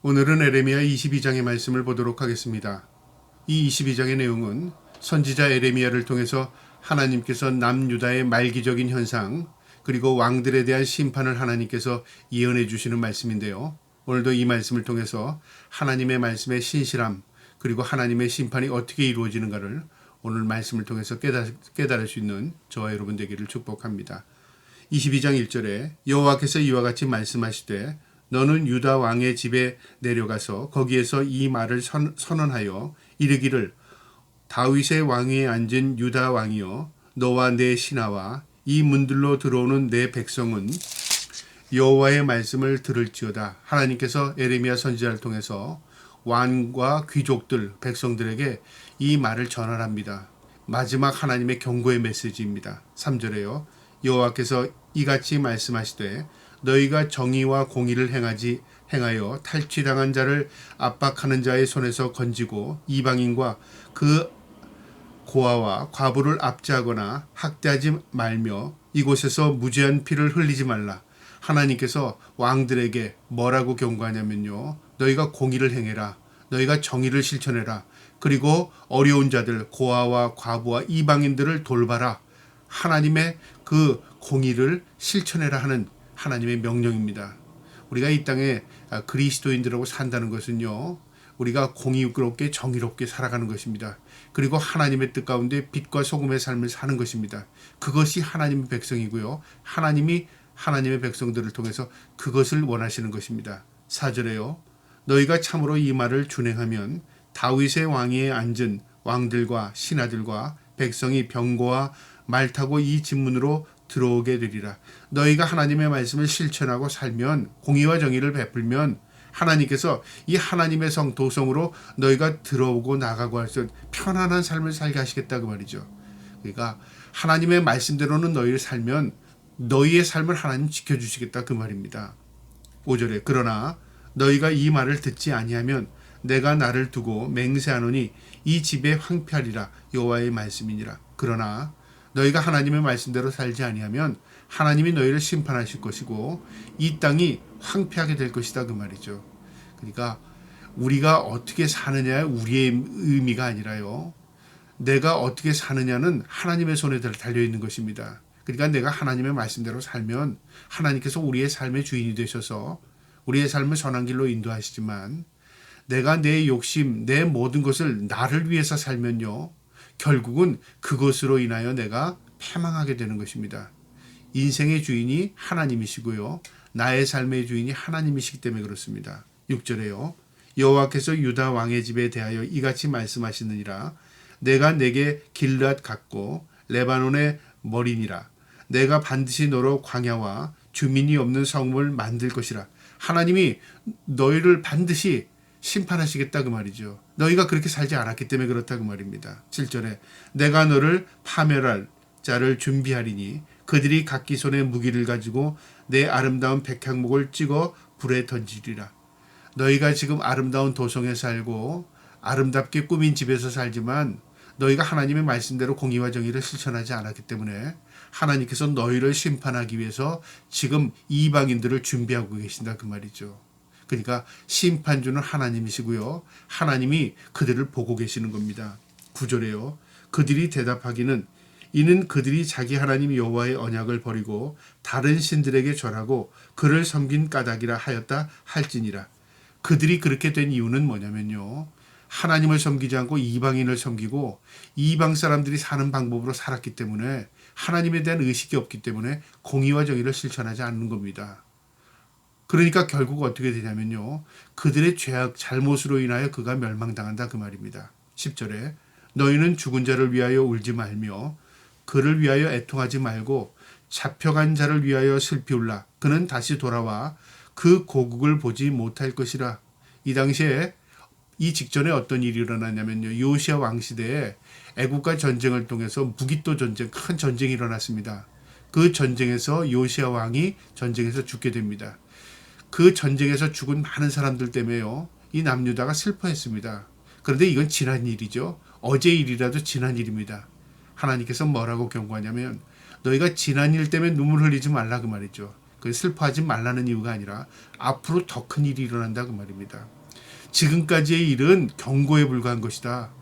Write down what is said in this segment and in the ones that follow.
오늘은 에레미야 22장의 말씀을 보도록 하겠습니다. 이 22장의 내용은 선지자 에레미야를 통해서 하나님께서 남유다의 말기적인 현상 그리고 왕들에 대한 심판을 하나님께서 예언해 주시는 말씀인데요. 오늘도 이 말씀을 통해서 하나님의 말씀의 신실함 그리고 하나님의 심판이 어떻게 이루어지는가를 오늘 말씀을 통해서 깨달을 수 있는 저와 여러분 되기를 축복합니다. 22장 1절에 여호와께서 이와 같이 말씀하시되 너는 유다 왕의 집에 내려가서 거기에서 이 말을 선언하여 이르기를 다윗의 왕위에 앉은 유다 왕이여 너와 내 신하와 이 문들로 들어오는 내 백성은 여호와의 말씀을 들을지어다. 하나님께서 에레미야 선지자를 통해서 왕과 귀족들, 백성들에게 이 말을 전하랍니다. 마지막 하나님의 경고의 메시지입니다. 3절에요. 여호와께서 이같이 말씀하시되 너희가 정의와 공의를 행하여 탈취당한 자를 압박하는 자의 손에서 건지고 이방인과 그 고아와 과부를 압제하거나 학대하지 말며 이곳에서 무죄한 피를 흘리지 말라. 하나님께서 왕들에게 뭐라고 경고하냐면요. 너희가 공의를 행해라. 너희가 정의를 실천해라. 그리고 어려운 자들, 고아와 과부와 이방인들을 돌봐라. 하나님의 그 공의를 실천해라 하는 하나님의 명령입니다. 우리가 이 땅에 그리스도인들하고 산다는 것은요. 우리가 공의롭게 정의롭게 살아가는 것입니다. 그리고 하나님의 뜻 가운데 빛과 소금의 삶을 사는 것입니다. 그것이 하나님의 백성이고요. 하나님이 하나님의 백성들을 통해서 그것을 원하시는 것입니다. 4절에요. 너희가 참으로 이 말을 준행하면 다윗의 왕위에 앉은 왕들과 신하들과 백성이 병거와 말 타고 이 집문으로 들어오게 되리라. 너희가 하나님의 말씀을 실천하고 살면 공의와 정의를 베풀면 하나님께서 이 하나님의 성 도성으로 너희가 들어오고 나가고 할 수 있는 편안한 삶을 살게 하시겠다 그 말이죠. 그러니까 하나님의 말씀대로는 너희를 살면 너희의 삶을 하나님 지켜주시겠다 그 말입니다. 5절에 그러나 너희가 이 말을 듣지 아니하면 내가 나를 두고 맹세하노니 이 집에 황폐하리라 여호와의 말씀이니라. 그러나 너희가 하나님의 말씀대로 살지 아니하면 하나님이 너희를 심판하실 것이고 이 땅이 황폐하게 될 것이다 그 말이죠. 그러니까 우리가 어떻게 사느냐에 우리의 의미가 아니라요. 내가 어떻게 사느냐는 하나님의 손에 달려있는 것입니다. 그러니까 내가 하나님의 말씀대로 살면 하나님께서 우리의 삶의 주인이 되셔서 우리의 삶을 선한 길로 인도하시지만 내가 내 욕심, 내 모든 것을 나를 위해서 살면요. 결국은 그것으로 인하여 내가 패망하게 되는 것입니다. 인생의 주인이 하나님이시고요. 나의 삶의 주인이 하나님이시기 때문에 그렇습니다. 6절에요. 여호와께서 유다 왕의 집에 대하여 이같이 말씀하시느니라. 내가 내게 길앗 같고 레바논의 머리니라. 내가 반드시 너로 광야와 주민이 없는 성을 만들 것이라. 하나님이 너희를 반드시 심판하시겠다 그 말이죠. 너희가 그렇게 살지 않았기 때문에 그렇다 그 말입니다. 7절에 내가 너를 파멸할 자를 준비하리니 그들이 각기 손에 무기를 가지고 내 아름다운 백향목을 찍어 불에 던지리라. 너희가 지금 아름다운 도성에 살고 아름답게 꾸민 집에서 살지만 너희가 하나님의 말씀대로 공의와 정의를 실천하지 않았기 때문에 하나님께서 너희를 심판하기 위해서 지금 이방인들을 준비하고 계신다 그 말이죠. 그러니까 심판주는 하나님이시고요. 하나님이 그들을 보고 계시는 겁니다. 9절에요. 그들이 대답하기는 이는 그들이 자기 하나님 여호와의 언약을 버리고 다른 신들에게 절하고 그를 섬긴 까닭이라 하였다 할지니라. 그들이 그렇게 된 이유는 뭐냐면요. 하나님을 섬기지 않고 이방인을 섬기고 이방 사람들이 사는 방법으로 살았기 때문에 하나님에 대한 의식이 없기 때문에 공의와 정의를 실천하지 않는 겁니다. 그러니까 결국 어떻게 되냐면요. 그들의 죄악 잘못으로 인하여 그가 멸망당한다 그 말입니다. 10절에 너희는 죽은 자를 위하여 울지 말며 그를 위하여 애통하지 말고 잡혀간 자를 위하여 슬피 울라. 그는 다시 돌아와 그 고국을 보지 못할 것이라. 이 당시에 이 직전에 어떤 일이 일어났냐면요. 요시야 왕 시대에 애국과 전쟁을 통해서 무기또 전쟁, 큰 전쟁이 일어났습니다. 그 전쟁에서 요시야 왕이 전쟁에서 죽게 됩니다. 그 전쟁에서 죽은 많은 사람들 때문에요. 이 남유다가 슬퍼했습니다. 그런데 이건 지난 일이죠. 어제 일이라도 지난 일입니다. 하나님께서 뭐라고 경고하냐면 너희가 지난 일 때문에 눈물 흘리지 말라 그 말이죠. 그 슬퍼하지 말라는 이유가 아니라 앞으로 더 큰 일이 일어난다 그 말입니다. 지금까지의 일은 경고에 불과한 것이다.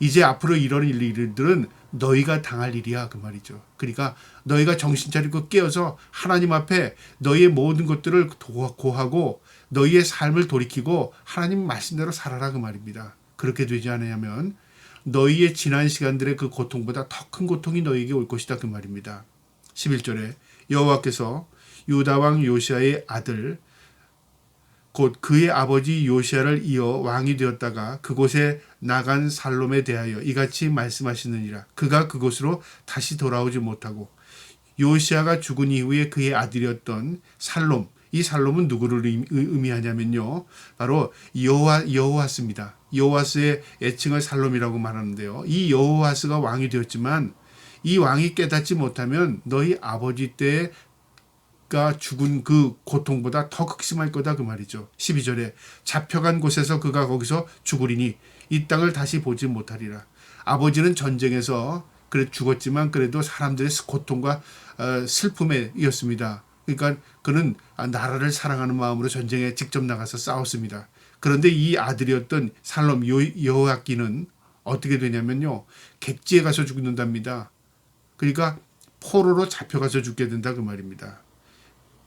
이제 앞으로 이런 일들은 너희가 당할 일이야 그 말이죠. 그러니까 너희가 정신 차리고 깨어서 하나님 앞에 너희의 모든 것들을 고하고 너희의 삶을 돌이키고 하나님 말씀대로 살아라 그 말입니다. 그렇게 되지 않으면 너희의 지난 시간들의 그 고통보다 더 큰 고통이 너희에게 올 것이다 그 말입니다. 11절에 여호와께서 유다 왕 요시아의 아들 곧 그의 아버지 요시아를 이어 왕이 되었다가 그곳에 나간 살롬에 대하여 이같이 말씀하시느니라. 그가 그곳으로 다시 돌아오지 못하고 요시아가 죽은 이후에 그의 아들이었던 살롬, 이 살롬은 누구를 의미하냐면요, 바로 여호와스입니다. 여호와스의 애칭을 살롬이라고 말하는데요. 이 여호와스가 왕이 되었지만 이 왕이 깨닫지 못하면 너희 아버지 때에 가 죽은 그 고통보다 더 극심할 거다 그 말이죠. 12절에 잡혀간 곳에서 그가 거기서 죽으리니 이 땅을 다시 보지 못하리라. 아버지는 전쟁에서 그래 죽었지만 그래도 사람들의 고통과 슬픔에 이었습니다. 그러니까 그는 나라를 사랑하는 마음으로 전쟁에 직접 나가서 싸웠습니다. 그런데 이 아들이었던 살롬 여호야긴은 어떻게 되냐면요, 객지에 가서 죽는답니다. 그러니까 포로로 잡혀가서 죽게 된다 그 말입니다.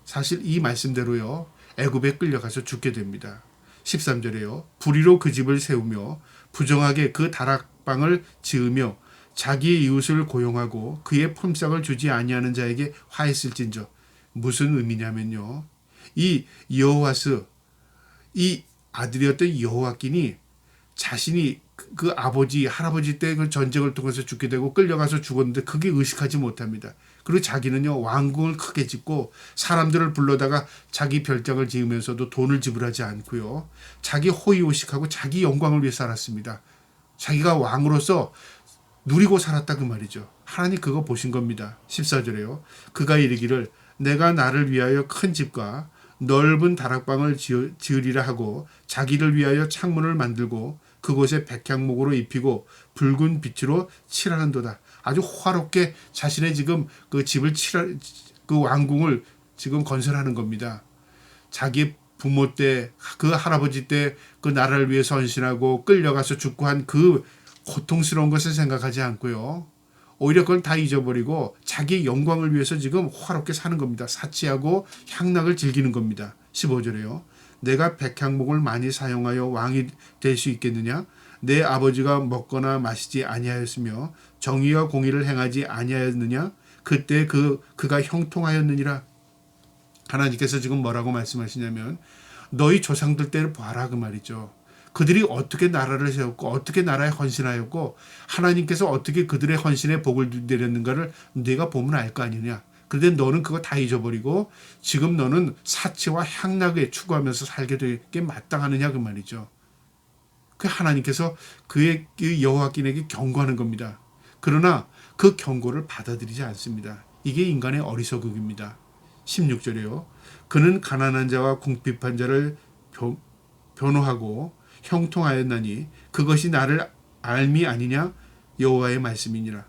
사실 이 말씀대로요, 애굽에 끌려가서 죽게 됩니다. 13절에요. 불의로 그 집을 세우며 부정하게 그 다락방을 지으며 자기의 이웃을 고용하고 그의 품삯을 주지 아니하는 자에게 화했을진저. 무슨 의미냐면요, 이 여호와스, 이 아들이었던 여호와긴이 자신이 그 아버지, 할아버지 때 그 전쟁을 통해서 죽게 되고 끌려가서 죽었는데 그게 의식하지 못합니다. 그리고 자기는요, 왕궁을 크게 짓고 사람들을 불러다가 자기 별장을 지으면서도 돈을 지불하지 않고요, 자기 호의호식하고 자기 영광을 위해 살았습니다. 자기가 왕으로서 누리고 살았다 그 말이죠. 하나님 그거 보신 겁니다. 14절에요. 그가 이르기를 내가 나를 위하여 큰 집과 넓은 다락방을 지으리라 하고 자기를 위하여 창문을 만들고 그곳에 백향목으로 입히고 붉은 빛으로 칠하는도다. 아주 호화롭게 자신의 지금 그 집을 그 왕궁을 지금 건설하는 겁니다. 자기 부모 때, 그 할아버지 때 그 나라를 위해 헌신하고 끌려가서 죽고 한 그 고통스러운 것을 생각하지 않고요, 오히려 그걸 다 잊어버리고 자기의 영광을 위해서 지금 호화롭게 사는 겁니다. 사치하고 향락을 즐기는 겁니다. 15절에요. 내가 백향목을 많이 사용하여 왕이 될 수 있겠느냐? 내 아버지가 먹거나 마시지 아니하였으며 정의와 공의를 행하지 아니하였느냐? 그때 그가 형통하였느니라. 하나님께서 지금 뭐라고 말씀하시냐면 너희 조상들 때를 봐라 그 말이죠. 그들이 어떻게 나라를 세웠고 어떻게 나라에 헌신하였고 하나님께서 어떻게 그들의 헌신에 복을 내렸는가를 네가 보면 알 거 아니냐. 그런데 너는 그거 다 잊어버리고 지금 너는 사치와 향락에 추구하면서 살게 되게 마땅하느냐 그 말이죠. 그 하나님께서 그의 여호와긴에게 경고하는 겁니다. 그러나 그 경고를 받아들이지 않습니다. 이게 인간의 어리석음입니다. 16절이요. 그는 가난한 자와 궁핍한 자를 변호하고 형통하였나니 그것이 나를 알미 아니냐 여호와의 말씀이니라.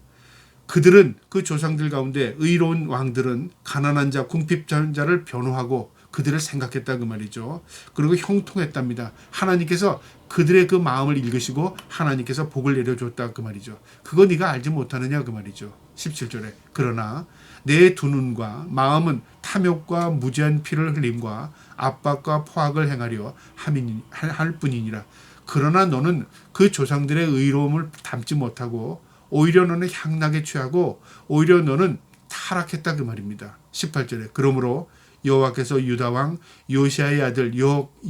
그들은 그 조상들 가운데 의로운 왕들은 가난한 자, 궁핍한 자를 변호하고 그들을 생각했다 그 말이죠. 그리고 형통했답니다. 하나님께서 그들의 그 마음을 읽으시고 하나님께서 복을 내려줬다 그 말이죠. 그거 네가 알지 못하느냐 그 말이죠. 17절에 그러나 내 두 눈과 마음은 탐욕과 무지한 피를 흘림과 압박과 포악을 행하려 할 뿐이니라. 그러나 너는 그 조상들의 의로움을 담지 못하고 오히려 너는 향락에 취하고 오히려 너는 타락했다 그 말입니다. 18절에 그러므로 여호와께서 유다 왕 요시아의 아들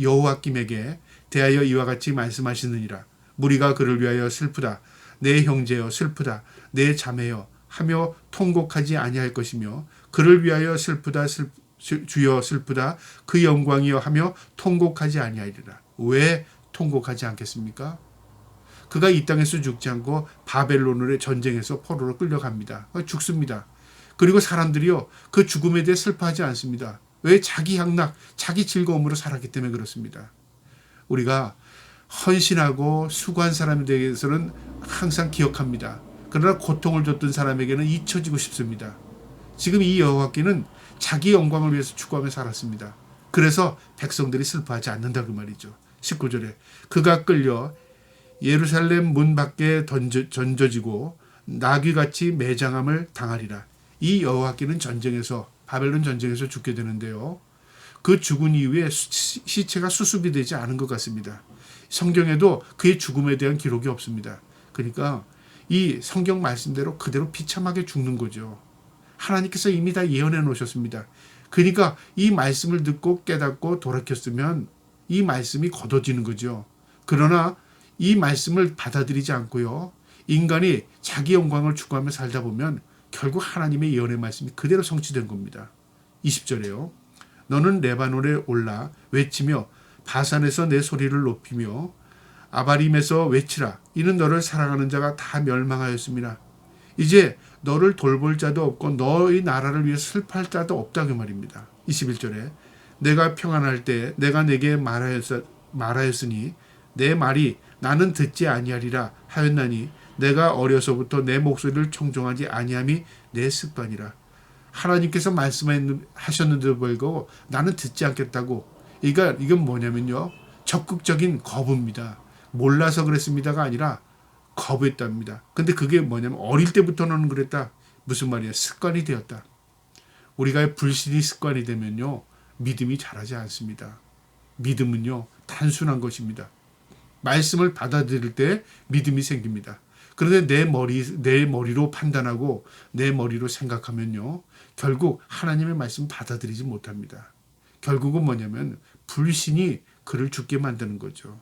여호와김에게 대하여 이와 같이 말씀하시느니라. 무리가 그를 위하여 슬프다. 내 형제여 슬프다. 내 자매여 하며 통곡하지 아니할 것이며 그를 위하여 슬프다 주여 슬프다 그 영광이여 하며 통곡하지 아니하리라. 왜 통곡하지 않겠습니까? 그가 이 땅에서 죽지 않고 바벨론의 전쟁에서 포로로 끌려갑니다. 죽습니다. 그리고 사람들이요 그 죽음에 대해 슬퍼하지 않습니다. 왜? 자기 향락, 자기 즐거움으로 살았기 때문에 그렇습니다. 우리가 헌신하고 수고한 사람에 대해서는 항상 기억합니다. 그러나 고통을 줬던 사람에게는 잊혀지고 싶습니다. 지금 이 여호와께는 자기 영광을 위해서 추구하며 살았습니다. 그래서 백성들이 슬퍼하지 않는다 그 말이죠. 19절에 그가 끌려 예루살렘 문 밖에 던져지고 나귀같이 매장함을 당하리라. 이 여호와께는 전쟁에서 바벨론 전쟁에서 죽게 되는데요. 그 죽은 이후에 시체가 수습이 되지 않은 것 같습니다. 성경에도 그의 죽음에 대한 기록이 없습니다. 그러니까 이 성경 말씀대로 그대로 비참하게 죽는 거죠. 하나님께서 이미 다 예언해 놓으셨습니다. 그러니까 이 말씀을 듣고 깨닫고 돌이켰으면 이 말씀이 걷어지는 거죠. 그러나 이 말씀을 받아들이지 않고요. 인간이 자기 영광을 추구하며 살다 보면 결국 하나님의 예언의 말씀이 그대로 성취된 겁니다. 20절에요. 너는 레바논에 올라 외치며 바산에서 내 소리를 높이며 아바림에서 외치라. 이는 너를 사랑하는 자가 다 멸망하였습니다. 이제 너를 돌볼 자도 없고 너의 나라를 위해 슬퍼할 자도 없다 그 말입니다. 21절에 내가 평안할 때 내가 내게 말하였으니 내 말이 나는 듣지 아니하리라 하였나니 내가 어려서부터 내 목소리를 청종하지 아니함이 내 습관이라. 하나님께서 말씀하셨는데도 불구하고 나는 듣지 않겠다고. 그러니까 이건 뭐냐면요. 적극적인 거부입니다. 몰라서 그랬습니다가 아니라 거부했답니다. 근데 그게 뭐냐면 어릴 때부터는 그랬다. 무슨 말이야? 습관이 되었다. 우리가 불신이 습관이 되면요. 믿음이 자라지 않습니다. 믿음은요. 단순한 것입니다. 말씀을 받아들일 때 믿음이 생깁니다. 그런데 내 머리로 판단하고 내 머리로 생각하면요. 결국 하나님의 말씀 받아들이지 못합니다. 결국은 뭐냐면 불신이 그를 죽게 만드는 거죠.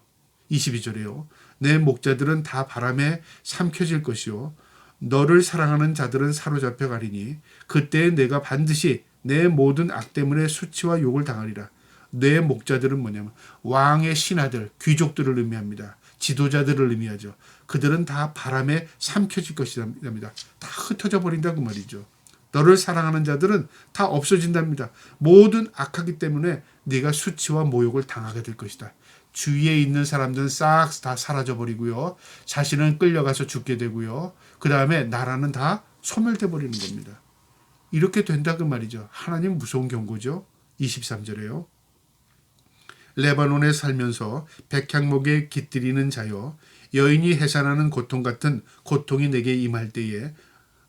22절에요. 내 목자들은 다 바람에 삼켜질 것이요. 너를 사랑하는 자들은 사로잡혀 가리니 그때 내가 반드시 내 모든 악 때문에 수치와 욕을 당하리라. 내 목자들은 뭐냐면 왕의 신하들, 귀족들을 의미합니다. 지도자들을 의미하죠. 그들은 다 바람에 삼켜질 것이랍니다. 다 흩어져 버린다 그 말이죠. 너를 사랑하는 자들은 다 없어진답니다. 모든 악하기 때문에 네가 수치와 모욕을 당하게 될 것이다. 주위에 있는 사람들은 싹 다 사라져 버리고요. 자신은 끌려가서 죽게 되고요. 그 다음에 나라는 다 소멸돼 버리는 겁니다. 이렇게 된다 그 말이죠. 하나님 무서운 경고죠. 23절에요. 레바논에 살면서 백향목에 깃들이는 자여 여인이 해산하는 고통 같은 고통이 내게 임할 때에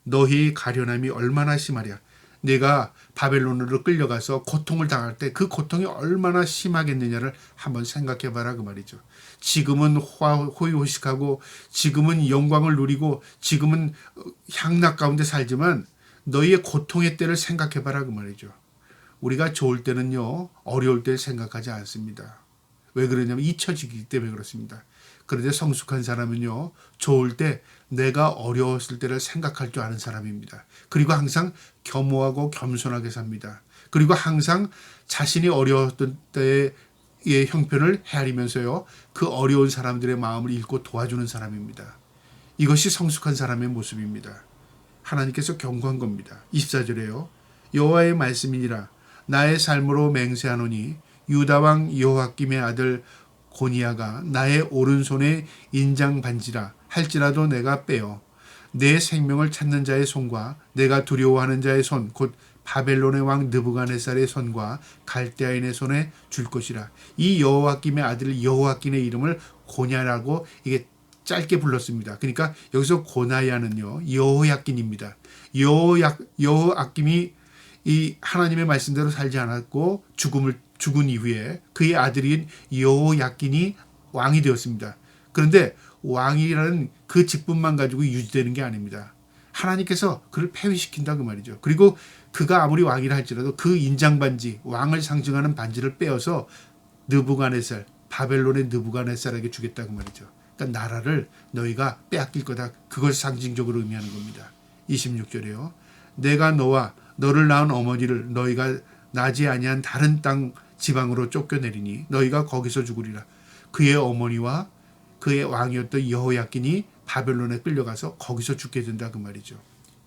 너희 가련함이 얼마나 심하랴. 내가 바벨론으로 끌려가서 고통을 당할 때 그 고통이 얼마나 심하겠느냐를 한번 생각해 봐라 그 말이죠. 지금은 호의호식하고 지금은 영광을 누리고 지금은 향락 가운데 살지만 너희의 고통의 때를 생각해 봐라 그 말이죠. 우리가 좋을 때는요. 어려울 때 생각하지 않습니다. 왜 그러냐면 잊혀지기 때문에 그렇습니다. 그런데 성숙한 사람은요. 좋을 때 내가 어려웠을 때를 생각할 줄 아는 사람입니다. 그리고 항상 겸허하고 겸손하게 삽니다. 그리고 항상 자신이 어려웠던 때의 형편을 헤아리면서요. 그 어려운 사람들의 마음을 읽고 도와주는 사람입니다. 이것이 성숙한 사람의 모습입니다. 하나님께서 경고한 겁니다. 24절에요. 여호와의 말씀이니라. 나의 삶으로 맹세하노니 유다왕 여호아김의 아들 고니야가 나의 오른손에 인장 반지라 할지라도 내가 빼어 내 생명을 찾는 자의 손과 내가 두려워하는 자의 손 곧 바벨론의 왕 느부갓네살의 손과 갈대아인의 손에 줄 것이라. 이 여호아김의 아들 여호아김의 이름을 고냐라고 이게 짧게 불렀습니다. 그러니까 여기서 고나야는요 여호야긴입니다. 여호아김이 이 하나님의 말씀대로 살지 않았고 죽은 이후에 그의 아들인 여호야긴이 왕이 되었습니다. 그런데 왕이라는 그 직분만 가지고 유지되는 게 아닙니다. 하나님께서 그를 폐위시킨다 그 말이죠. 그리고 그가 아무리 왕이라 할지라도 그 인장반지, 왕을 상징하는 반지를 빼어서 느부갓네살, 바벨론의 느부갓네살에게 주겠다 그 말이죠. 그러니까 나라를 너희가 빼앗길 거다. 그걸 상징적으로 의미하는 겁니다. 26절에요. 내가 너와 너를 낳은 어머니를 너희가 나지 아니한 다른 땅 지방으로 쫓겨내리니 너희가 거기서 죽으리라. 그의 어머니와 그의 왕이었던 여호야긴이 바벨론에 끌려가서 거기서 죽게 된다 그 말이죠.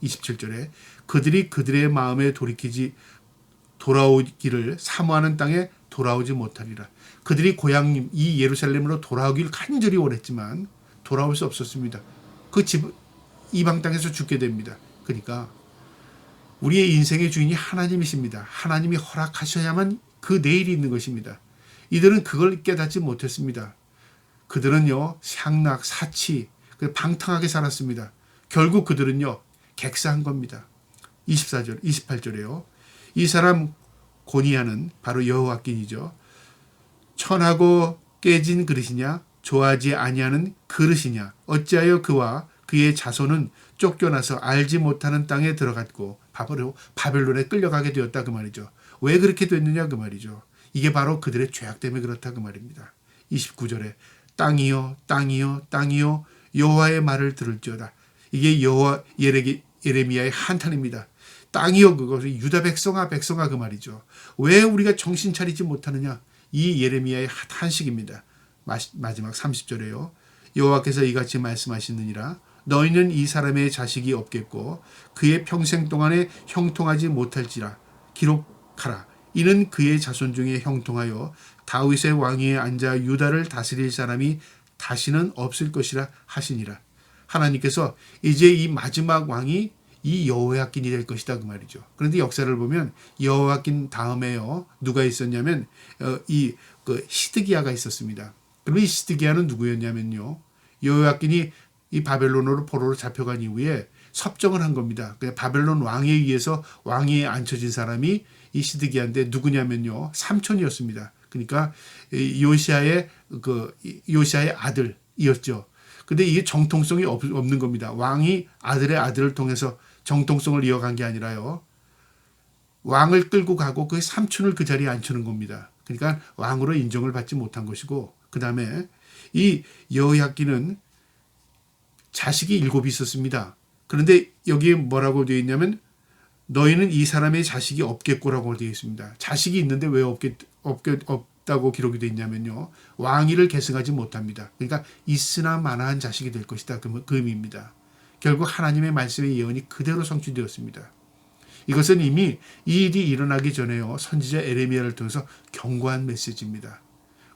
27절에 그들이 그들의 마음에 돌아오기를 사모하는 땅에 돌아오지 못하리라. 그들이 고향 이 예루살렘으로 돌아오길 간절히 원했지만 돌아올 수 없었습니다. 그 이방 땅에서 죽게 됩니다. 그러니까 우리의 인생의 주인이 하나님이십니다. 하나님이 허락하셔야만 그 내일이 있는 것입니다. 이들은 그걸 깨닫지 못했습니다. 그들은요, 향락, 사치, 방탕하게 살았습니다. 결국 그들은요, 객사한 겁니다. 24절, 28절에요. 이 사람 고니아는 바로 여호와긴이죠. 천하고 깨진 그릇이냐, 좋아하지 아니하는 그릇이냐, 어찌하여 그와 그의 자손은 쫓겨나서 알지 못하는 땅에 들어갔고 바로 바벨론에 끌려가게 되었다 그 말이죠. 왜 그렇게 됐느냐 그 말이죠. 이게 바로 그들의 죄악 때문에 그렇다 그 말입니다. 29절에 땅이여 땅이여 땅이여 여호와의 말을 들을지어다. 이게 여호와 예레미야의 한탄입니다. 땅이여, 그것이 유다 백성아 백성아 그 말이죠. 왜 우리가 정신 차리지 못하느냐, 이 예레미야의 탄식입니다. 마지막 30절에요. 여호와께서 이같이 말씀하시느니라. 너희는 이 사람의 자식이 없겠고 그의 평생 동안에 형통하지 못할지라. 기록하라. 이는 그의 자손 중에 형통하여 다윗의 왕위에 앉아 유다를 다스릴 사람이 다시는 없을 것이라 하시니라. 하나님께서 이제 이 마지막 왕이 이 여호야긴이 될 것이다 그 말이죠. 그런데 역사를 보면 여호야긴 다음에요, 누가 있었냐면 이 시드기야가 있었습니다. 그럼 이 시드기야는 누구였냐면요, 여호야긴이 이 바벨론으로 포로로 잡혀간 이후에 섭정을 한 겁니다. 바벨론 왕에 의해서 왕위에 앉혀진 사람이 이 시드기야인데 누구냐면요, 삼촌이었습니다. 그러니까 요시아의 아들이었죠. 근데 이게 정통성이 없는 겁니다. 왕이 아들의 아들을 통해서 정통성을 이어간 게 아니라요, 왕을 끌고 가고 그 삼촌을 그 자리에 앉히는 겁니다. 그러니까 왕으로 인정을 받지 못한 것이고, 그 다음에 이 여호야긴은 자식이 7이 있었습니다. 그런데 여기에 뭐라고 되어 있냐면 너희는 이 사람의 자식이 없겠고라고 되어 있습니다. 자식이 있는데 왜 없다고 기록이 되어 있냐면요, 왕위를 계승하지 못합니다. 그러니까 있으나 마나한 자식이 될 것이다 그 의미입니다. 결국 하나님의 말씀의 예언이 그대로 성취되었습니다. 이것은 이미 이 일이 일어나기 전에요, 선지자 에레미야를 통해서 경고한 메시지입니다.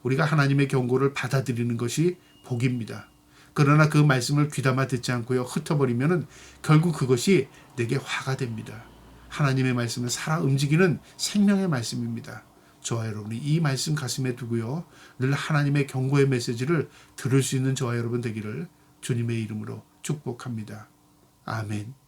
우리가 하나님의 경고를 받아들이는 것이 복입니다. 그러나 그 말씀을 귀담아 듣지 않고요, 흩어버리면은 결국 그것이 내게 화가 됩니다. 하나님의 말씀은 살아 움직이는 생명의 말씀입니다. 저와 여러분이 이 말씀 가슴에 두고요, 늘 하나님의 경고의 메시지를 들을 수 있는 저와 여러분 되기를 주님의 이름으로 축복합니다. 아멘.